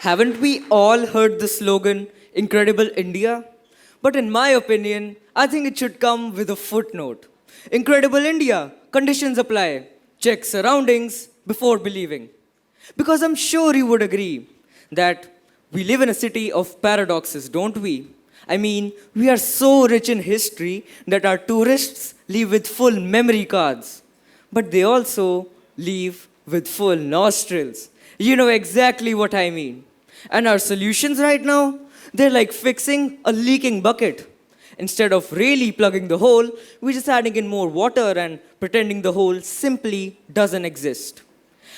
Haven't we all heard the slogan, Incredible India? But in my opinion, I think it should come with a footnote. Incredible India, conditions apply. Check surroundings before believing. Because I'm sure you would agree that we live in a city of paradoxes, don't we? I mean, we are so rich in history that our tourists leave with full memory cards, but they also leave with full nostrils. You know exactly what I mean. And our solutions right now, they're like fixing a leaking bucket. Instead of really plugging the hole, we're just adding in more water and pretending the hole simply doesn't exist.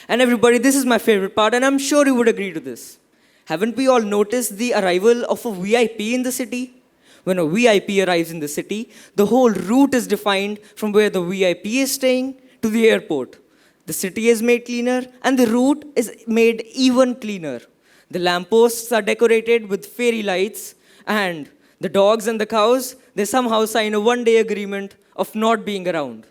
And everybody, this is my favorite part, and I'm sure you would agree to this. Haven't we all noticed the arrival of a VIP in the city? When a VIP arrives in the city, the whole route is defined from where the VIP is staying to the airport. The city is made cleaner, and the route is made even cleaner. The lampposts are decorated with fairy lights, and the dogs and the cows, they somehow sign a one-day agreement of not being around.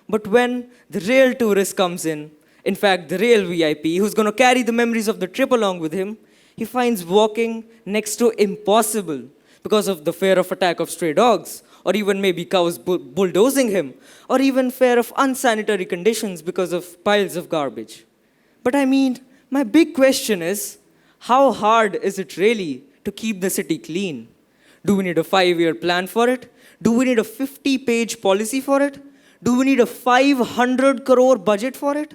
But when the real tourist comes in fact, the real VIP, who's going to carry the memories of the trip along with him, he finds walking next to impossible because of the fear of attack of stray dogs, or even maybe cows bulldozing him, or even fear of unsanitary conditions because of piles of garbage. But I mean, my big question is, how hard is it really to keep the city clean? Do we need a 5-year plan for it? Do we need a 50-page policy for it? Do we need a 500 crore budget for it?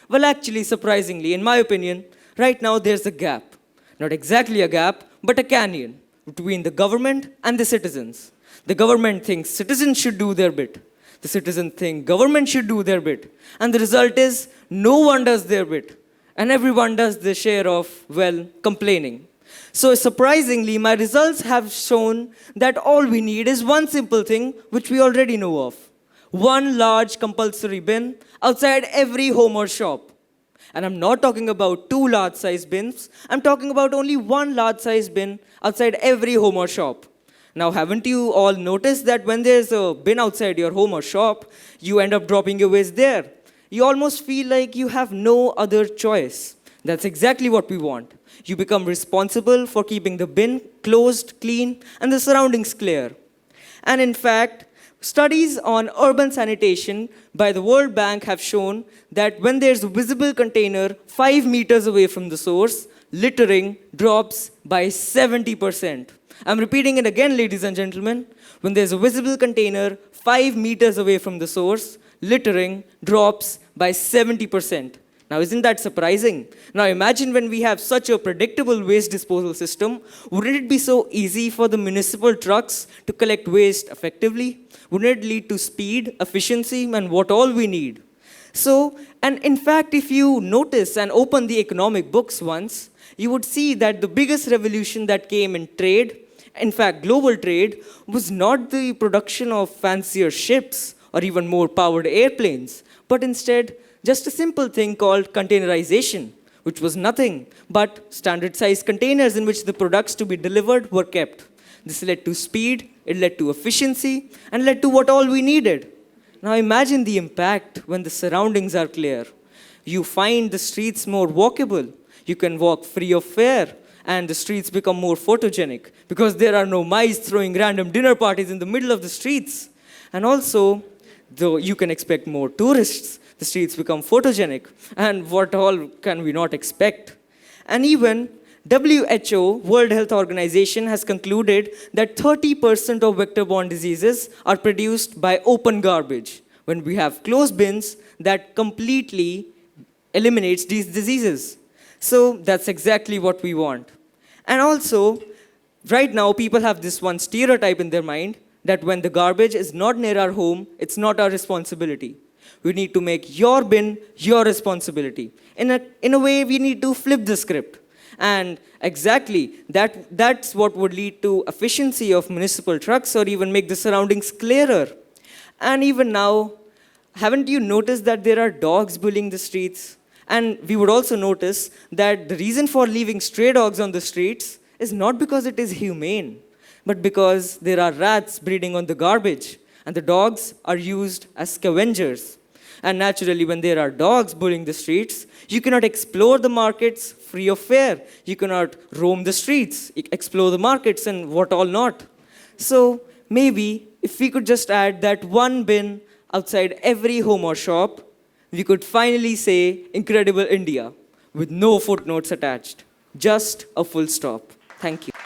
Well, actually, surprisingly, in my opinion, right now there's a gap. Not exactly a gap, but a canyon between the government and the citizens. The government thinks citizens should do their bit. The citizens think government should do their bit. And the result is no one does their bit. And everyone does their share of, well, complaining. So surprisingly, my results have shown that all we need is one simple thing which we already know of. One large compulsory bin outside every home or shop. And I'm not talking about 2 large-sized bins. I'm talking about only one large-sized bin outside every home or shop. Now, haven't you all noticed that when there's a bin outside your home or shop, you end up dropping your waste there? You almost feel like you have no other choice. That's exactly what we want. You become responsible for keeping the bin closed, clean, and the surroundings clear. And in fact, studies on urban sanitation by the World Bank have shown that when there's a visible container 5 meters away from the source, littering drops by 70%. I'm repeating it again, ladies and gentlemen. When there's a visible container 5 meters away from the source, littering drops by 70%. Now, isn't that surprising? Now, imagine when we have such a predictable waste disposal system, wouldn't it be so easy for the municipal trucks to collect waste effectively? Wouldn't it lead to speed, efficiency, and what all we need? So, and in fact, if you notice and open the economic books once, you would see that the biggest revolution that came in trade, in fact, global trade, was not the production of fancier ships or even more powered airplanes, but instead, just a simple thing called containerization, which was nothing but standard-sized containers in which the products to be delivered were kept. This led to speed, it led to efficiency, and led to what all we needed. Now imagine the impact when the surroundings are clear. You find the streets more walkable. You can walk free of fear, and the streets become more photogenic because there are no mice throwing random dinner parties in the middle of the streets. And also, though you can expect more tourists, the streets become photogenic. And what all can we not expect? And even WHO, World Health Organization, has concluded that 30% of vector-borne diseases are produced by open garbage. When we have closed bins, that completely eliminates these diseases. So that's exactly what we want. And also, right now, people have this one stereotype in their mind that when the garbage is not near our home, it's not our responsibility. We need to make your bin your responsibility. In a way, we need to flip the script. And exactly, that's what would lead to efficiency of municipal trucks or even make the surroundings clearer. And even now, haven't you noticed that there are dogs bullying the streets? And we would also notice that the reason for leaving stray dogs on the streets is not because it is humane, but because there are rats breeding on the garbage, and the dogs are used as scavengers. And naturally, when there are dogs bullying the streets, you cannot explore the markets free of fear. You cannot roam the streets, explore the markets, and what all not. So maybe if we could just add that one bin outside every home or shop, we could finally say Incredible India with no footnotes attached. Just a full stop. Thank you.